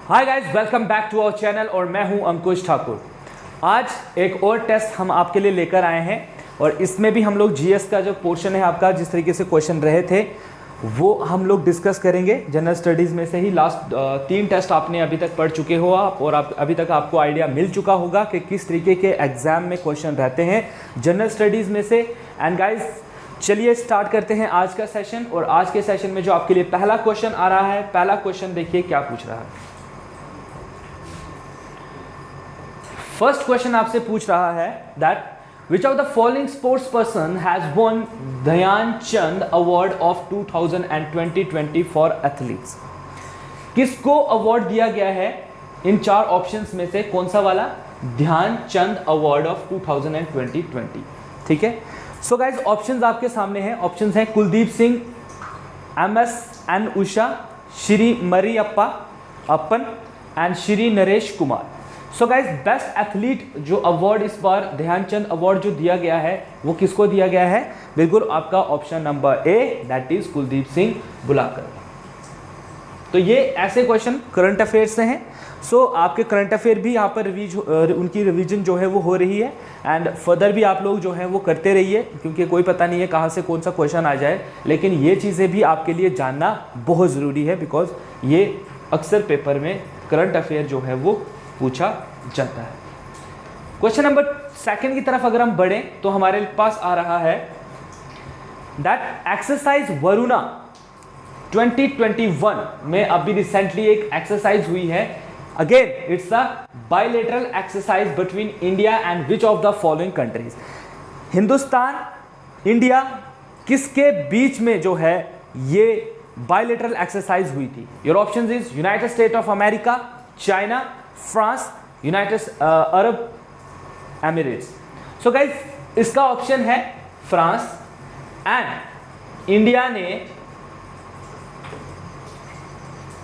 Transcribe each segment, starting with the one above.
Hi guys, welcome back to our channel और मैं हूं अंकुश ठाकुर। आज एक और टेस्ट हम आपके लिए लेकर आए हैं और इसमें भी हम लोग जीएस का जो पोर्शन है आपका, जिस तरीके से क्वेश्चन रहे थे वो हम लोग डिस्कस करेंगे। जनरल स्टडीज़ में से ही लास्ट 3 टेस्ट आपने अभी तक पढ़ चुके हो आप, और आप अभी तक आपको आइडिया मिल चुका होगा कि किस तरीके के एग्जाम में क्वेश्चन रहते हैं जनरल स्टडीज़ में से। एंड गाइस, चलिए स्टार्ट करते हैं आज का सेशन। और आज के सेशन में जो आपके लिए पहला क्वेश्चन आ रहा है, पहला क्वेश्चन देखिए क्या पूछ रहा है। फर्स्ट क्वेश्चन आपसे पूछ रहा है that which of the following sports person has won Dhyan Chand award of 2020 for athletes. किसको अवार्ड दिया गया है इन 4 ऑप्शंस में से, कौन सा वाला? Dhyan Chand award of 2020। ठीक है, सो गाइज ऑप्शंस आपके सामने हैं। ऑप्शंस हैं कुलदीप सिंह, MS उषा, श्री मरियप्पा अप्पन and Shri Naresh Kumar. So guys, best athlete जो अवार्ड इस बार ध्यानचंद अवार्ड जो दिया गया है वो किसको दिया गया है? बिल्कुल आपका option number A, that is Kuldeep Singh बुलाकर। तो ये ऐसे क्वेश्चन करंट अफेयर से हैं। सो आपके करंट अफेयर भी यहाँ पर उनकी रिवीजन जो है वो हो रही है एंड फर्दर भी आप लोग जो है वो करते रहिए, क्योंकि कोई पता नहीं है कहाँ से कौन सा क्वेश्चन आ जाए। लेकिन ये चीज़ें भी आपके लिए जानना बहुत ज़रूरी है, बिकॉज ये अक्सर पेपर में करंट अफेयर जो है वो पूछा जाता है। क्वेश्चन नंबर 2 की तरफ अगर हम बढ़ें तो हमारे पास आ रहा है दैट एक्सरसाइज वरुणा 2021 में अभी रिसेंटली एक एक्सरसाइज हुई है। Again it's a bilateral exercise between India and which of the following countries. Hindustan, India, किसके बीच में जो है ये बायलैटरल एक्सरसाइज हुई थी? Your options is United state of America, China, France, United Arab Emirates. So guys, इसका ऑप्शन है France and India ने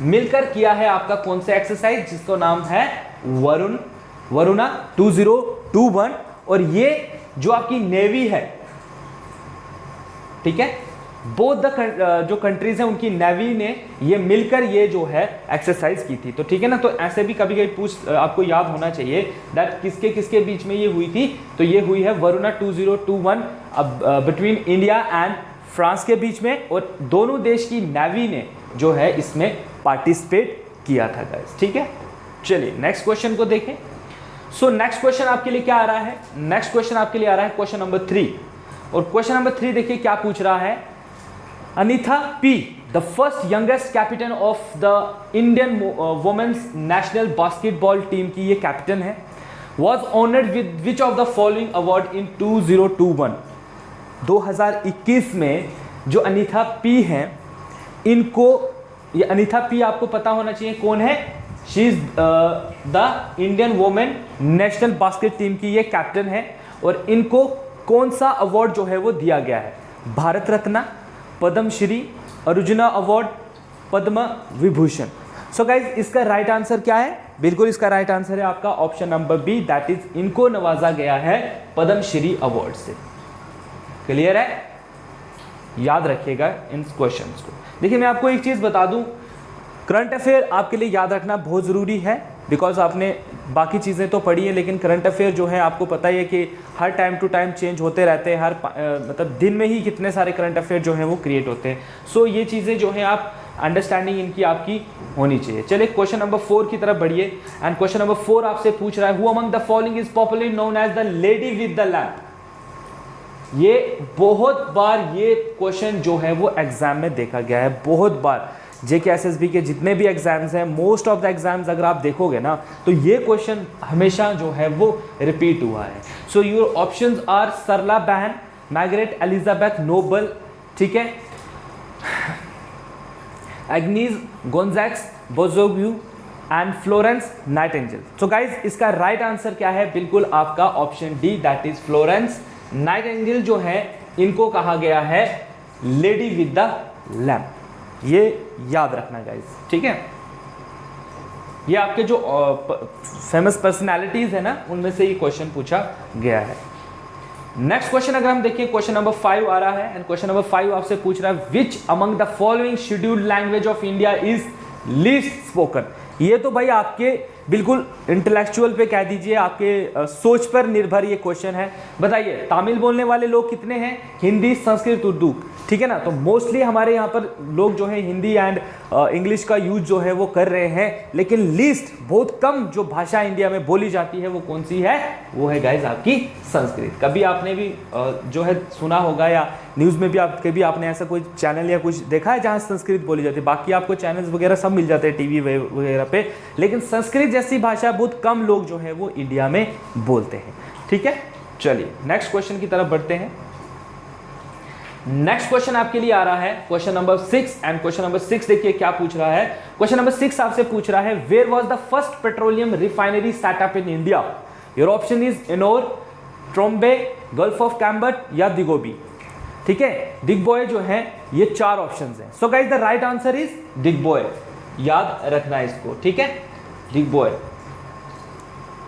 मिलकर किया है आपका कौन सा एक्सरसाइज, जिसका नाम है वरुणा 2021। और ये जो आपकी नेवी है, ठीक है, बोथ द जो कंट्रीज हैं उनकी नेवी ने ये मिलकर ये जो है एक्सरसाइज की थी। तो ठीक है ना, तो ऐसे भी कभी कभी आपको याद होना चाहिए दैट किसके किसके बीच में ये हुई थी। तो ये हुई है Varuna 2021 between India and France के बीच में, और दोनों देश की नेवी ने जो है इसमें पार्टिसिपेट किया था गाइस। ठीक है, चलिए नेक्स्ट क्वेश्चन को देखें। सो नेक्स्ट क्वेश्चन आपके लिए क्या आ रहा है? नेक्स्ट क्वेश्चन आपके लिए आ रहा है क्वेश्चन नंबर 3। और क्वेश्चन नंबर 3 देखिए क्या पूछ रहा है। Anitha P, the first youngest captain of the Indian women's national basketball team की ये कैप्टन है, was honoured with which of the following award in 2021। 2021 में जो अनीथा पी हैं, इनको, ये अनीथा पी आपको पता होना चाहिए कौन है। She is the Indian women national basket team की ये कैप्टन है, और इनको कौन सा अवार्ड जो है वो दिया गया है? Bharat Ratna, Padma Shri, Arjuna award, Padma Vibhushan. So guys, इसका राइट आंसर क्या है? बिल्कुल इसका राइट आंसर है आपका option number B, that is इनको नवाजा गया है पद्मश्री अवार्ड से। क्लियर है? याद रखिएगा इन क्वेश्चंस को। देखिए मैं आपको एक चीज बता दूं, करंट अफेयर आपके लिए याद रखना बहुत ज़रूरी है, बिकॉज आपने बाकी चीज़ें तो पढ़ी है, लेकिन करंट अफेयर जो है आपको पता ही है कि हर टाइम टू टाइम चेंज होते रहते हैं। हर मतलब दिन में ही कितने सारे करंट अफेयर जो हैं वो क्रिएट होते हैं। सो ये चीज़ें जो हैं आप अंडरस्टैंडिंग इनकी आपकी होनी चाहिए। चलिए क्वेश्चन नंबर 4 की तरफ बढ़िए। एंड क्वेश्चन नंबर 4 आपसे पूछ रहा है, who among the following is popularly known as the lady with the lamp. ये बहुत बार ये क्वेश्चन जो है वो एग्जाम में देखा गया है, बहुत बार। JKSSB के जितने भी एग्जाम्स हैं, मोस्ट ऑफ द एग्जाम्स अगर आप देखोगे ना, तो ये क्वेश्चन हमेशा जो है वो रिपीट हुआ है। So your options are Sarla Behn, Margaret Elizabeth Noble, ठीक है, Agnes Gonxha Bojaxhiu and Florence Nightingale. So guys, इसका राइट आंसर क्या है? बिल्कुल आपका option D, that is Florence Nightingale जो है इनको कहा गया है लेडी विद द लैम्प। ये याद रखना गाइज, ठीक है। ये आपके जो फेमस पर्सनालिटीज है ना, उनमें से ये क्वेश्चन पूछा गया है। नेक्स्ट क्वेश्चन अगर हम देखिए, क्वेश्चन नंबर 5 आ रहा है। एंड क्वेश्चन नंबर 5 आपसे पूछ रहा है, which among the following scheduled language of India is least spoken. ये तो भाई आपके बिल्कुल इंटेलेक्चुअल पे कह दीजिए, आपके सोच पर निर्भर ये क्वेश्चन है। बताइए तमिल बोलने वाले लोग कितने हैं? हिंदी, संस्कृत, उर्दू, ठीक है ना। तो मोस्टली हमारे यहाँ पर लोग जो है हिंदी एंड इंग्लिश का यूज जो है वो कर रहे हैं, लेकिन लीस्ट बहुत कम जो भाषा इंडिया में बोली जाती है वो कौन सी है? वो है गाइज आपकी संस्कृत। कभी आपने भी जो है सुना होगा या न्यूज़ में भी कभी आपने ऐसा कोई चैनल या कुछ देखा है जहाँ संस्कृत बोली जाती है? बाकी आपको चैनल्स वगैरह सब मिल जाते हैं टीवी वगैरह पे, लेकिन संस्कृत जैसी भाषा बहुत कम लोग जो है वो इंडिया में बोलते हैं, ठीक है। चलिए नेक्स्ट क्वेश्चन की तरफ बढ़ते हैं। नेक्स्ट क्वेश्चन आपके लिए आ रहा है question number 6 and question number 6 देखिए क्या पूछ रहा है। क्वेश्चन नंबर 6 आपसे पूछ रहा है where was the first petroleum refinery setup in India? Your option is Ennore, Trombay, Gulf of Cambay या दिगोबी, ठीक है। दिग्बोय जो है ये 4 ऑप्शंस हैं। So guys the right answer is Digboi, याद रखना है इसको, ठीक है, दिग्बोय।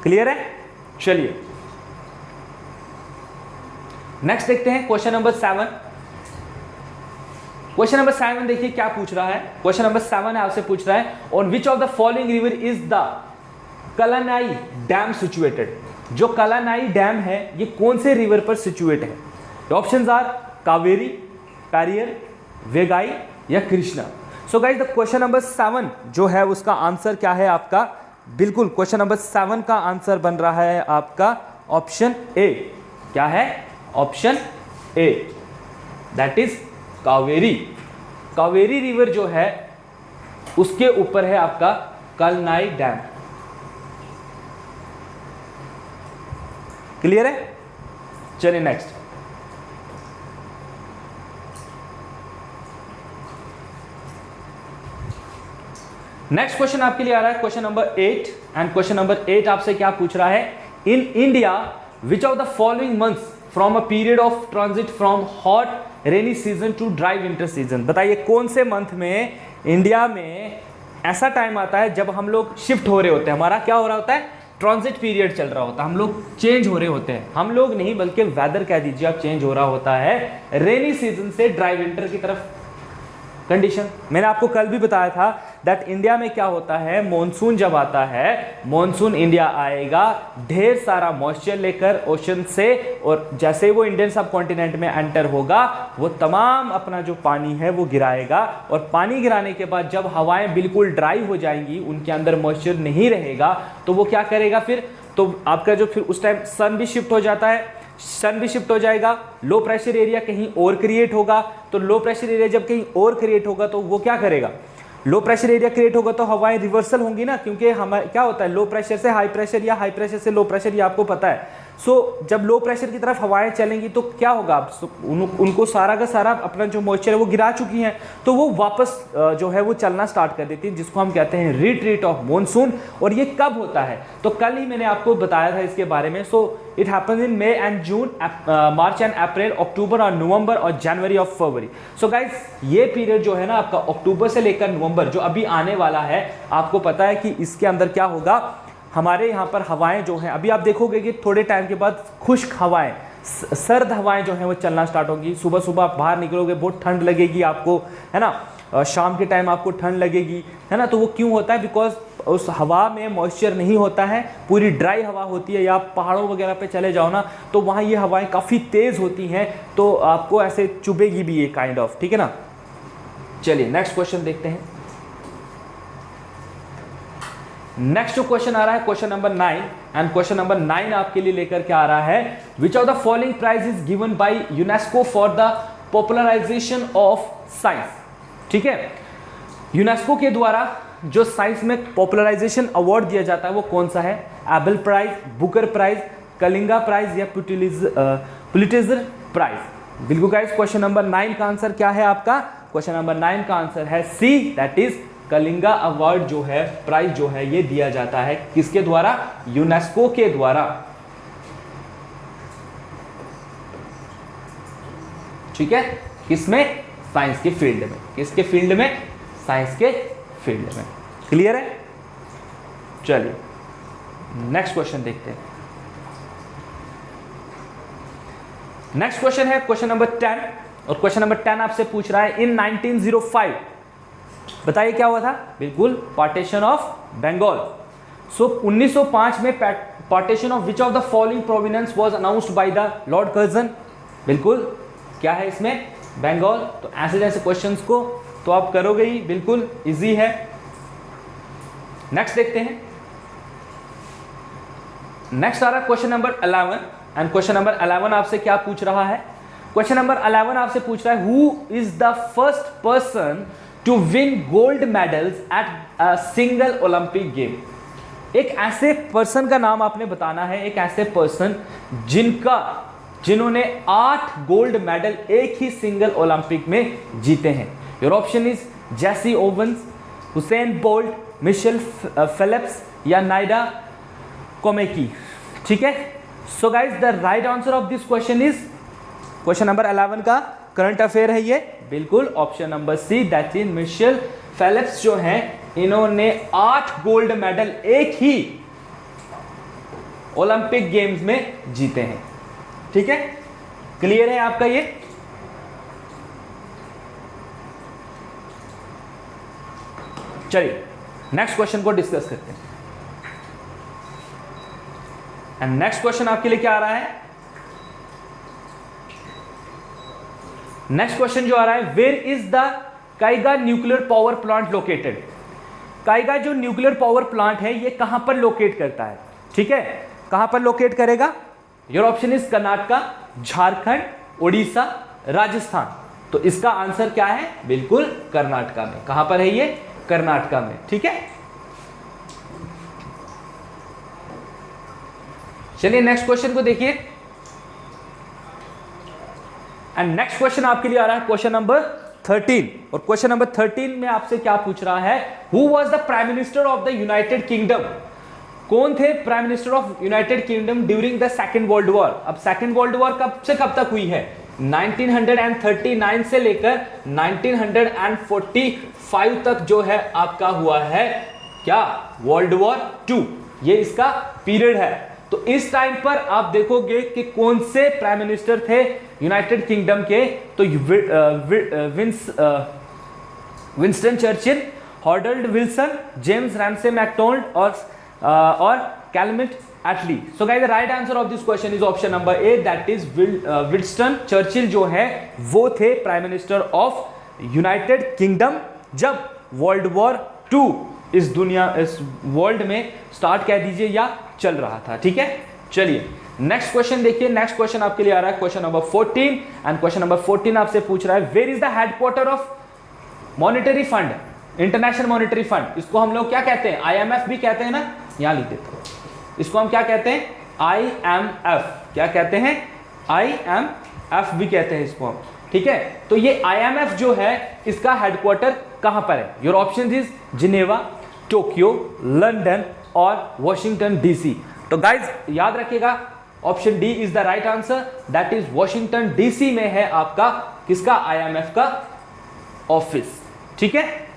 क्लियर है? चलिए नेक्स्ट देखते हैं क्वेश्चन नंबर 7। क्वेश्चन नंबर 7 देखिए क्या पूछ रहा है। क्वेश्चन नंबर 7 आपसे पूछ रहा है on which of the following river is the Kallanai dam situated? जो कलानाई डैम है ये कौन से रिवर पर सिचुएट है? ऑप्शंस आर कावेरी, पैरियर, वेगाई या कृष्णा। सो गाइस द क्वेश्चन नंबर 7 जो है उसका आंसर क्या है आपका? बिल्कुल क्वेश्चन नंबर 7 का आंसर बन रहा है आपका ऑप्शन ए। क्या है? Option A, that is Kaveri. Kaveri river जो है उसके ऊपर है आपका कलनाई डैम। क्लियर है? चलिए नेक्स्ट। नेक्स्ट क्वेश्चन आपके लिए आ रहा है question number 8 and question number 8 आपसे क्या पूछ रहा है? In India which of the following months from a period of transit from hot rainy season two dry winter season? बताइए कौन से मंथ में इंडिया में ऐसा टाइम आता है जब हम लोग शिफ्ट हो रहे होते हैं, हमारा क्या हो रहा होता है? ट्रांजिट पीरियड चल रहा होता है, हम लोग चेंज हो रहे होते हैं। हम लोग नहीं बल्कि वेदर कह दीजिए आप, चेंज हो रहा होता है रेनी सीजन से ड्राई विंटर की तरफ। कंडीशन मैंने आपको कल भी बताया था दैट इंडिया में क्या होता है, मॉनसून जब आता है, मॉनसून इंडिया आएगा ढेर सारा मॉइस्चर लेकर ओशन से, और जैसे ही वो इंडियन सब कॉन्टिनेंट में एंटर होगा वो तमाम अपना जो पानी है वो गिराएगा, और पानी गिराने के बाद जब हवाएं बिल्कुल ड्राई हो जाएंगी, उनके अंदर मॉइस्चर नहीं रहेगा, तो वो क्या करेगा फिर? तो आपका जो फिर उस टाइम सन भी शिफ्ट हो जाता है, सन भी शिफ्ट हो जाएगा, लो प्रेशर एरिया कहीं और क्रिएट होगा। तो लो प्रेशर एरिया जब कहीं और क्रिएट होगा तो वो क्या करेगा? लो प्रेशर एरिया क्रिएट होगा तो हवाएं रिवर्सल होंगी ना, क्योंकि हमारे क्या होता है, लो प्रेशर से हाई प्रेशर या हाई प्रेशर से लो प्रेशर, ये आपको पता है। सो जब लो प्रेशर की तरफ हवाएं चलेंगी तो क्या होगा? उनको सारा का सारा अपना जो मॉइस्चर है वो गिरा चुकी हैं, तो वो वापस जो है वो चलना स्टार्ट कर देती है, जिसको हम कहते हैं रिट्रीट ऑफ मॉनसून। और ये कब होता है? तो कल ही मैंने आपको बताया था इसके बारे में। So it happens in May and June, March and April, October और नवंबर और जनवरी और फरवरी। सो गाइस ये पीरियड जो है ना आपका अक्टूबर से लेकर नवंबर जो अभी आने वाला है, आपको पता है कि इसके अंदर क्या होगा, हमारे यहाँ पर हवाएं जो हैं, अभी आप देखोगे कि थोड़े टाइम के बाद खुश्क हवाएं, सर्द हवाएं जो हैं वो चलना स्टार्ट होंगी। सुबह सुबह आप बाहर निकलोगे बहुत ठंड लगेगी आपको, है ना, शाम के टाइम आपको ठंड लगेगी, है ना। तो वो क्यों होता है? बिकॉज उस हवा में मॉइस्चर नहीं होता है, पूरी ड्राई हवा होती है। या आप पहाड़ों वगैरह पे चले जाओ ना, तो वहाँ ये हवाएं काफ़ी तेज़ होती हैं, तो आपको ऐसे चुभेगी भी ये काइंड ऑफ, ठीक है ना। चलिए नेक्स्ट क्वेश्चन देखते हैं। नेक्स्ट जो क्वेश्चन आ रहा है question number 9 and question number 9 आपके लिए लेकर के आ रहा है which of the following prize is given by UNESCO for the popularisation of science? ठीक है, यूनेस्को के द्वारा जो साइंस में पॉपुलराइजेशन अवार्ड दिया जाता है वो कौन सा है? Abel prize, Booker prize, Kalinga prize या पुलिट्जर प्राइज? बिल्कुल गाइस, क्वेश्चन नंबर 9 का आंसर क्या है आपका? क्वेश्चन नंबर 9 का आंसर है सी, दैट इज कलिंगा अवार्ड जो है, प्राइज जो है, ये दिया जाता है किसके द्वारा? यूनेस्को के द्वारा। ठीक है, किसमें? साइंस के फील्ड में। किसके फील्ड में? साइंस के फील्ड में। क्लियर है? चलिए नेक्स्ट क्वेश्चन देखते हैं। नेक्स्ट क्वेश्चन है क्वेश्चन नंबर 10 और क्वेश्चन नंबर 10 आपसे पूछ रहा है इन 1905 बताइए क्या हुआ था? बिल्कुल, पार्टीशन ऑफ बंगाल। सो 1905 में partition of which of the following provenance was announced by the Lord Curzon. बिल्कुल, क्या है इसमें? बंगाल। तो ऐसे जैसे क्वेश्चंस को तो आप करोगे ही, बिल्कुल इजी है। नेक्स्ट देखते हैं। नेक्स्ट आ रहा है question number 11 and question number 11 आपसे क्या पूछ रहा है? क्वेश्चन नंबर 11 आपसे पूछ रहा है who is the first person to win gold medals at a single Olympic game. एक ऐसे पर्सन का नाम आपने बताना है, एक ऐसे पर्सन जिन्होंने 8 गोल्ड मेडल एक ही सिंगल ओलंपिक में जीते हैं। Your option is Jesse Owens, Usain Bolt, Michael Phelps या नाइडा कोमेकी। ठीक है, so guys the right answer of this question is, question number 11 का करंट अफेयर है ये, बिल्कुल option number C, that is Michael Phelps जो हैं इन्होंने 8 गोल्ड मेडल एक ही ओलंपिक गेम्स में जीते हैं। ठीक है, क्लियर है आपका ये? चलिए नेक्स्ट क्वेश्चन को डिस्कस करते हैं। एंड नेक्स्ट क्वेश्चन आपके लिए क्या आ रहा है? नेक्स्ट क्वेश्चन जो आ रहा है, where is the Kaiga nuclear power plant located. Kaiga जो न्यूक्लियर पावर प्लांट है ये कहां पर लोकेट करता है? ठीक है, कहां पर लोकेट करेगा? Your option is Karnataka, Jharkhand, Orissa, Rajasthan. तो इसका आंसर क्या है? बिल्कुल कर्नाटका में। कहां पर है ये? कर्नाटका में। ठीक है, चलिए नेक्स्ट क्वेश्चन को देखिए। एंड नेक्स्ट क्वेश्चन आपके लिए आ रहा है क्वेश्चन नंबर 13। और क्वेश्चन नंबर 13 में आपसे क्या पूछ रहा है? Who was the prime minister of the United kingdom. कौन थे prime minister of United kingdom during the second world war? अब सेकेंड वर्ल्ड वॉर कब से कब तक हुई है? 1939 से लेकर 1945 तक जो है आपका हुआ है क्या? World war 2। ये इसका पीरियड है। तो इस टाइम पर आप देखोगे कि कौन से प्राइम मिनिस्टर थे यूनाइटेड किंगडम के? तो Winston Churchill, Harold Wilson, James Ramsay MacDonald और Clement Attlee. So guys the right answer of this question is option number A, that is Winston Churchill जो है वो थे prime minister of United Kingdom जब world war 2 इस world में start कह दीजिए या चल रहा था। ठीक है, चलिए नेक्स्ट क्वेश्चन देखिए। नेक्स्ट क्वेश्चन आपके लिए आ रहा है question number 14 and question number 14 आपसे पूछ रहा है where is the headquarter of monetary fund, international monetary fund. इसको हम लोग क्या कहते हैं? IMF भी कहते हैं ना, यहां लिख देते हैं। इसको हम क्या कहते हैं? IMF। क्या कहते हैं? IMF भी कहते हैं इसको हम। ठीक है, तो ये IMF जो है इसका हेडक्वार्टर कहां पर है? Your option is Geneva, Tokyo, London और वॉशिंगटन DC। तो गाइज याद रखिएगा option D is the right answer, that is Washington DC में है आपका किसका? IMF का ऑफिस। ठीक है,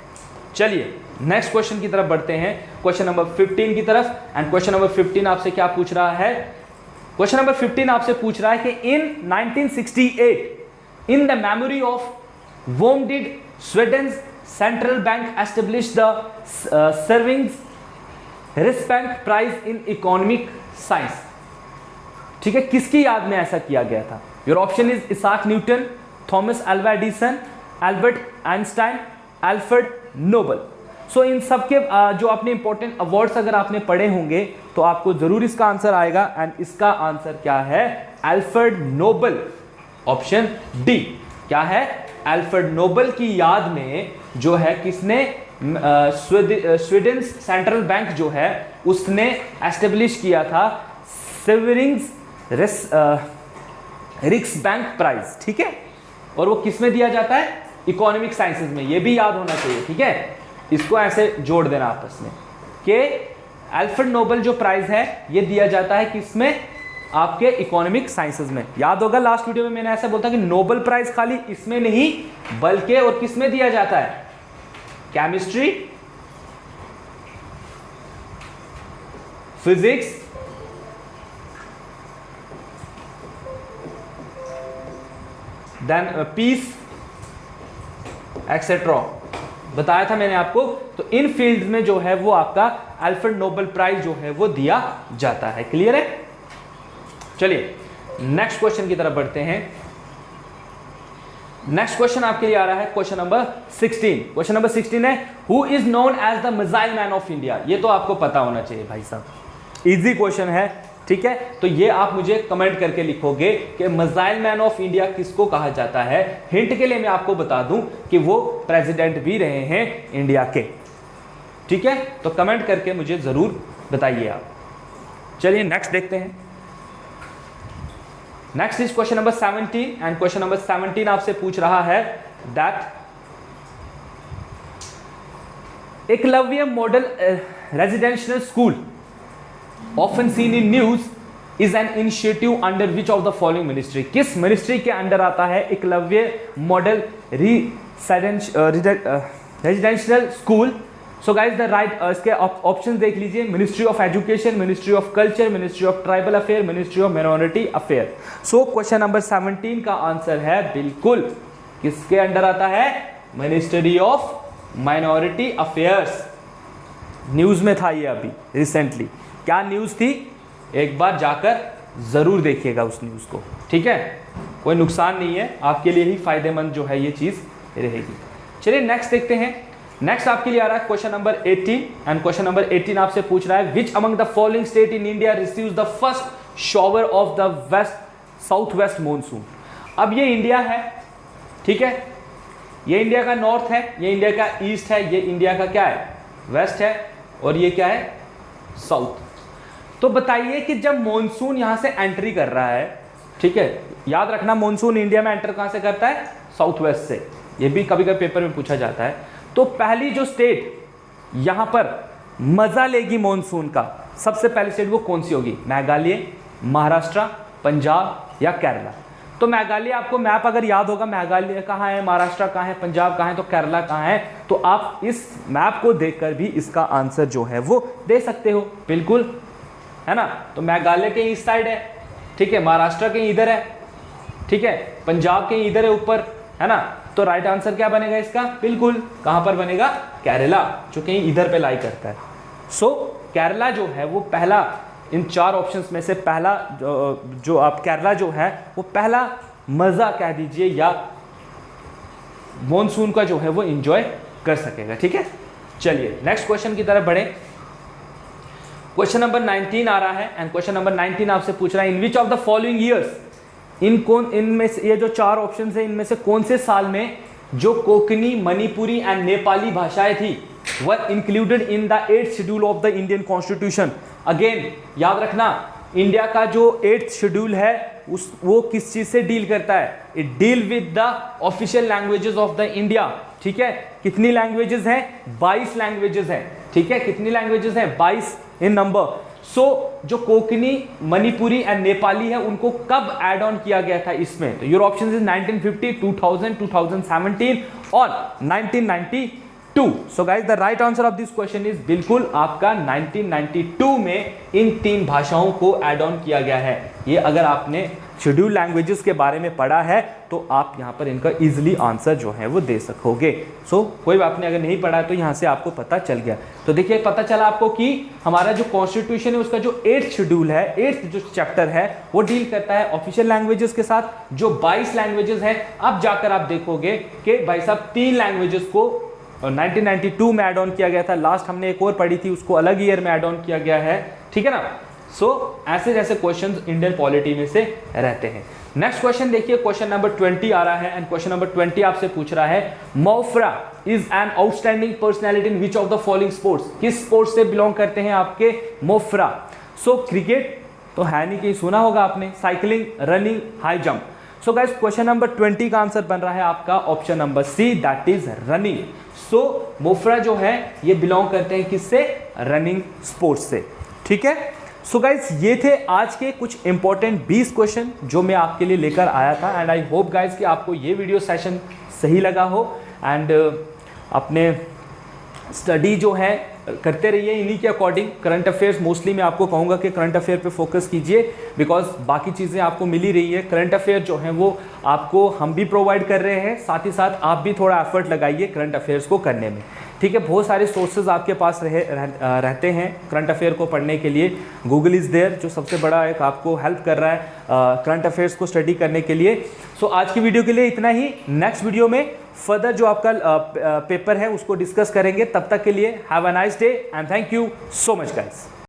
चलिए नेक्स्ट क्वेश्चन की तरफ बढ़ते हैं, क्वेश्चन नंबर 15 की तरफ। एंड क्वेश्चन नंबर 15 आपसे क्या पूछ रहा है? क्वेश्चन नंबर 15 आपसे पूछ रहा है कि इन 1968 in the memory of whom did Sweden's central bank establish the Savings Riksbank Prize in Economic Science। ठीक है, किसकी याद में ऐसा किया गया था? Your option is Isaac Newton, Thomas Alva Edison, Albert Einstein, Alfred Nobel. So इन सब के जो आपने इंपॉर्टेंट अवार्ड्स अगर आपने पढ़े होंगे तो आपको जरूर इसका आंसर आएगा। एंड इसका आंसर क्या है? Alfred Nobel. ऑप्शन डी क्या है? अल्फ्रेड नोबल की याद में जो है किसने स्वीडन सेंट्रल बैंक जो है उसने एस्टेब्लिश किया था सेविंग्स रिक्सबैंक प्राइज। ठीक है, और वो किस में दिया जाता है? इकोनॉमिक साइंसेज में। ये भी याद होना चाहिए। ठीक है, इसको ऐसे जोड़ देना आपस में कि अल्फ्रेड नोबल जो प्राइज है ये दिया जाता है किसमें? आपके इकोनॉमिक साइंसेज में। याद होगा लास्ट वीडियो में मैंने ऐसा बोलता कि नोबेल प्राइज खाली इसमें नहीं बल्कि और किसमें दिया जाता है? Chemistry, physics, then peace etcetera. बताया था मैंने आपको। तो इन फील्ड में जो है वो आपका अल्फ्रेड नोबेल प्राइज जो है वो दिया जाता है। क्लियर है? चलिए नेक्स्ट क्वेश्चन की तरफ बढ़ते हैं। नेक्स्ट क्वेश्चन आपके लिए आ रहा है क्वेश्चन नंबर 16। क्वेश्चन नंबर 16 है, who is known as the missile man of India. ये तो आपको पता होना चाहिए भाई साहब, इजी क्वेश्चन है, ठीक है। तो ये आप मुझे कमेंट करके लिखोगे कि मिसाइल मैन ऑफ इंडिया किसको कहा जाता है। हिंट के लिए मैं आपको बता दूं कि वो प्रेसिडेंट भी रहे हैं इंडिया के, ठीक है। तो कमेंट करके मुझे जरूर बताइए आप। चलिए नेक्स्ट देखते हैं। Next is question number 17 and question number 17 आपसे पूछ रहा है that Eklavya model residential school often seen in news is an initiative under which of the following ministry। किस मिनिस्ट्री के अंडर आता है Eklavya model residential school. So guys the right इसके option देख लीजिए, ministry of education, ministry of culture, ministry of tribal affair, ministry of minority affair. So question number 17 का answer है बिल्कुल किसके अंडर आता है, ministry of minority affairs. News में था ये अभी रिसेंटली। क्या न्यूज थी, एक बार जाकर जरूर देखिएगा उस न्यूज को, ठीक है। कोई नुकसान नहीं है, आपके लिए ही फायदेमंद जो है ये चीज रहेगी। चलिए नेक्स्ट देखते हैं। नेक्स्ट आपके लिए आ रहा है question number 18 and question number 18 आपसे पूछ रहा है which among the following state in India receives the first shower of the west south west monsoon. अब ये इंडिया है, ठीक है, ये इंडिया का नॉर्थ है, ये इंडिया का ईस्ट है, ये इंडिया का क्या है, वेस्ट है, और ये क्या है, साउथ। तो बताइए कि जब मॉनसून यहां से एंट्री कर रहा है, ठीक है, याद रखना मॉनसून इंडिया में एंटर कहां से करता है, साउथ वेस्ट से। ये भी कभी कभी पेपर में पूछा जाता है। तो पहली जो स्टेट यहां पर मजा लेगी मॉनसून का, सबसे पहली स्टेट वो कौन सी होगी, मेघालय, महाराष्ट्र, पंजाब या केरला। तो मेघालय, आपको मैप अगर याद होगा, मेघालय कहाँ है, महाराष्ट्र कहाँ है, पंजाब कहाँ है, तो केरला कहाँ है। तो आप इस मैप को देखकर भी इसका आंसर जो है वो दे सकते हो, बिल्कुल, है ना। तो मेघालय के इस साइड है, ठीक है, महाराष्ट्र के इधर है, ठीक है, पंजाब के इधर है ऊपर, है ना। तो राइट आंसर क्या बनेगा इसका, बिल्कुल कहां पर बनेगा, केरला, जो कहीं इधर पे लाई करता है। सो केरला जो है वो पहला, इन चार ऑप्शंस में से पहला जो आप केरला जो है वो पहला मजा कह दीजिए या मॉनसून का जो है वो एंजॉय कर सकेगा, ठीक है। चलिए नेक्स्ट क्वेश्चन की तरफ बढ़े। क्वेश्चन नंबर 19 आ रहा है एंड क्वेश्चन नंबर 19 आपसे पूछ रहा है in which of the following years, इनमें से, ये जो चार ऑप्शन है इनमें से कौन से साल में जो कोंकणी, मणिपुरी एंड नेपाली भाषाएं थी were included in the 8th schedule of the Indian constitution. Again याद रखना, इंडिया का जो 8th शेड्यूल है वो किस चीज से डील करता है, it deal with the official languages of the India, ठीक है। कितनी लैंग्वेजेस हैं, 22 लैंग्वेजेस हैं, ठीक है, कितनी लैंग्वेजेस हैं, 22 इन नंबर। सो जो कोंकणी, मणिपुरी एंड नेपाली है उनको कब ऐड ऑन किया गया था इसमें, तो योर ऑप्शन इज 1950, 2000, 2017 और 1992। सो guys the right answer of this question is बिल्कुल आपका 1992 में इन तीन भाषाओं को ऐड ऑन किया गया है। ये अगर आपने शेड्यूल लैंग्वेजेस के बारे में पढ़ा है तो आप यहाँ पर इनका इजीली आंसर जो है वो दे सकोगे। सो कोई बात नहीं, अगर नहीं पढ़ा है तो यहाँ से आपको पता चल गया। तो देखिए पता चला आपको कि हमारा जो कॉन्स्टिट्यूशन है उसका जो 8th शेड्यूल है, 8th जो चैप्टर है वो डील करता है ऑफिशियल लैंग्वेजेस के साथ, जो 22 लैंग्वेजेस हैं। अब जाकर आप देखोगे कि भाई साहब 3 लैंग्वेजेस को 1992 में ऐड ऑन किया गया था, लास्ट हमने एक और पढ़ी थी उसको अलग ईयर में ऐड ऑन किया गया है, ठीक है ना। सो ऐसे जैसे क्वेश्चंस इंडियन पॉलिटी में से रहते हैं। नेक्स्ट क्वेश्चन देखिए, क्वेश्चन नंबर 20 आ रहा है एंड क्वेश्चन नंबर 20 आपसे पूछ रहा है Mo Farah is an outstanding personality in which of the following sports. किस स्पोर्ट्स से बिलोंग करते हैं आपके मोफ्रा। सो क्रिकेट तो है नहीं, कि सुना होगा आपने, cycling, running, high jump. So guys question number 20 का आंसर बन रहा है आपका option number C, that is running. So Mo Farah जो है ये बिलोंग करते हैं किससे, रनिंग स्पोर्ट्स से, ठीक है। सो गाइज ये थे आज के कुछ इंपॉर्टेंट 20 क्वेश्चन जो मैं आपके लिए लेकर आया था एंड आई होप गाइज कि आपको ये वीडियो सेशन सही लगा हो एंड अपने स्टडी जो है करते रहिए इन्हीं के अकॉर्डिंग। करंट अफेयर्स मोस्टली मैं आपको कहूँगा कि करंट अफेयर पे फोकस कीजिए, बिकॉज बाकी चीज़ें आपको मिल ही रही है। करंट अफेयर जो है वो आपको हम भी प्रोवाइड कर रहे हैं, साथ ही साथ आप भी थोड़ा एफर्ट लगाइए करंट अफेयर्स को करने में, ठीक है। बहुत सारे सोर्सेज आपके पास रहते हैं करंट अफेयर को पढ़ने के लिए। गूगल इज़ देयर, जो सबसे बड़ा एक आपको हेल्प कर रहा है करंट अफेयर्स को स्टडी करने के लिए। सो आज की वीडियो के लिए इतना ही। नेक्स्ट वीडियो में फर्दर जो आपका पेपर है उसको डिस्कस करेंगे। तब तक के लिए have a nice day and thank you so much guys.